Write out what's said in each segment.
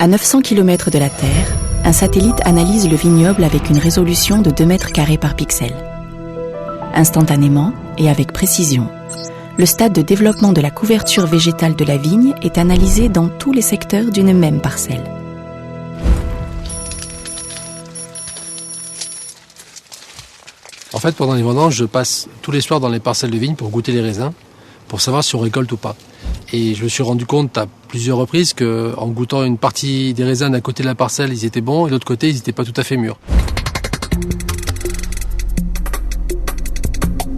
À 900 km de la Terre, un satellite analyse le vignoble avec une résolution de 2 mètres carrés par pixel. Instantanément et avec précision, le stade de développement de la couverture végétale de la vigne est analysé dans tous les secteurs d'une même parcelle. En fait, pendant les vendanges, je passe tous les soirs dans les parcelles de vignes pour goûter les raisins, pour savoir si on récolte ou pas. Et je me suis rendu compte à plusieurs reprises qu'en goûtant une partie des raisins d'un côté de la parcelle, ils étaient bons, et de l'autre côté, ils n'étaient pas tout à fait mûrs.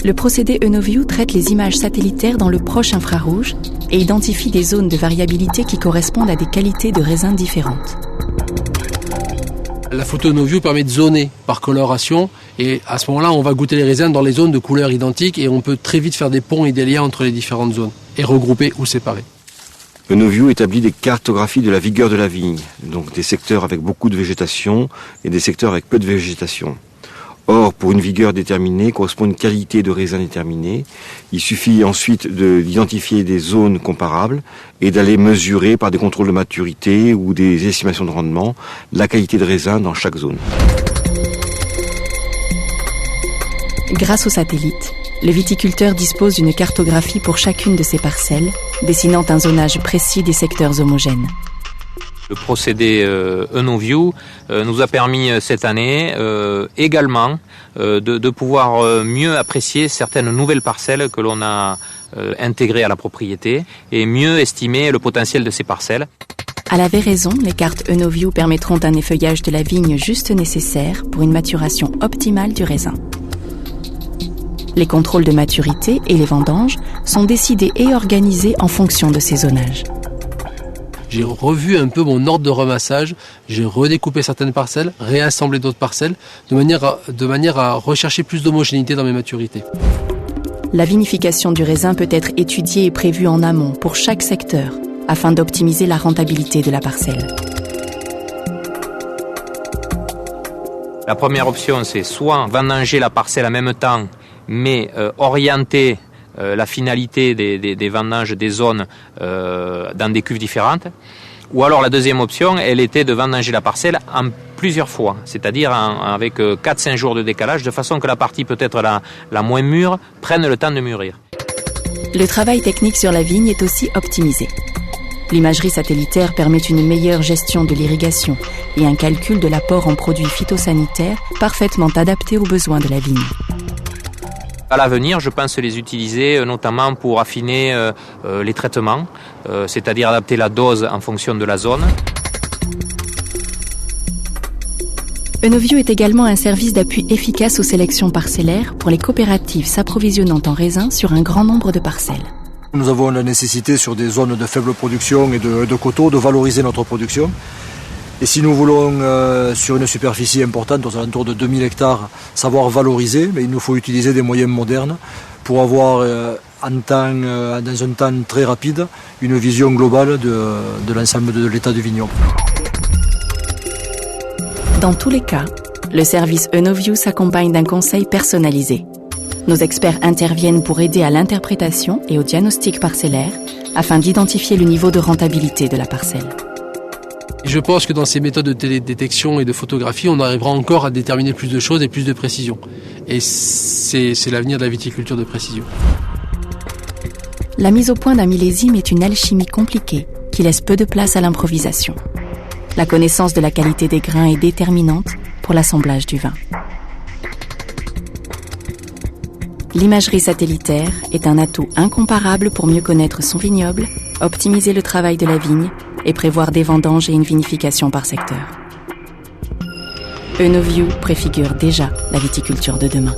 Le procédé ENOVIEW traite les images satellitaires dans le proche infrarouge et identifie des zones de variabilité qui correspondent à des qualités de raisins différentes. La photo ENOVIEW permet de zoner par coloration et à ce moment-là, on va goûter les raisins dans les zones de couleurs identiques et on peut très vite faire des ponts et des liens entre les différentes zones et regrouper ou séparer. ENOVIEW établit des cartographies de la vigueur de la vigne, donc des secteurs avec beaucoup de végétation et des secteurs avec peu de végétation. Or, pour une vigueur déterminée, correspond une qualité de raisin déterminée. Il suffit ensuite d'identifier des zones comparables et d'aller mesurer par des contrôles de maturité ou des estimations de rendement la qualité de raisin dans chaque zone. Grâce au satellite, le viticulteur dispose d'une cartographie pour chacune de ses parcelles, dessinant un zonage précis des secteurs homogènes. Le procédé ENOVIEW nous a permis cette année également de pouvoir mieux apprécier certaines nouvelles parcelles que l'on a intégrées à la propriété et mieux estimer le potentiel de ces parcelles. À la véraison, les cartes ENOVIEW permettront un effeuillage de la vigne juste nécessaire pour une maturation optimale du raisin. Les contrôles de maturité et les vendanges sont décidés et organisés en fonction de ces zonages. J'ai revu un peu mon ordre de ramassage, j'ai redécoupé certaines parcelles, réassemblé d'autres parcelles, de manière à rechercher plus d'homogénéité dans mes maturités. La vinification du raisin peut être étudiée et prévue en amont pour chaque secteur, afin d'optimiser la rentabilité de la parcelle. La première option, c'est soit vendanger la parcelle en même temps, mais orienter la finalité des vendanges des zones dans des cuves différentes. Ou alors la deuxième option, elle était de vendanger la parcelle en plusieurs fois, c'est-à-dire avec 4-5 jours de décalage, de façon que la partie peut-être la moins mûre prenne le temps de mûrir. Le travail technique sur la vigne est aussi optimisé. L'imagerie satellitaire permet une meilleure gestion de l'irrigation et un calcul de l'apport en produits phytosanitaires parfaitement adapté aux besoins de la vigne. À l'avenir, je pense les utiliser notamment pour affiner les traitements, c'est-à-dire adapter la dose en fonction de la zone. ENOVIEW est également un service d'appui efficace aux sélections parcellaires pour les coopératives s'approvisionnant en raisin sur un grand nombre de parcelles. Nous avons la nécessité sur des zones de faible production et de coteaux de valoriser notre production. Et si nous voulons, sur une superficie importante, aux alentours de 2000 hectares, savoir valoriser, il nous faut utiliser des moyens modernes pour avoir, dans un temps très rapide, une vision globale de l'ensemble de l'état du vignoble. Dans tous les cas, le service ENOVIEW s'accompagne d'un conseil personnalisé. Nos experts interviennent pour aider à l'interprétation et au diagnostic parcellaire afin d'identifier le niveau de rentabilité de la parcelle. Je pense que dans ces méthodes de télédétection et de photographie, on arrivera encore à déterminer plus de choses et plus de précision. Et c'est l'avenir de la viticulture de précision. La mise au point d'un millésime est une alchimie compliquée qui laisse peu de place à l'improvisation. La connaissance de la qualité des grains est déterminante pour l'assemblage du vin. L'imagerie satellitaire est un atout incomparable pour mieux connaître son vignoble, optimiser le travail de la vigne et prévoir des vendanges et une vinification par secteur. ENOVIEW préfigure déjà la viticulture de demain.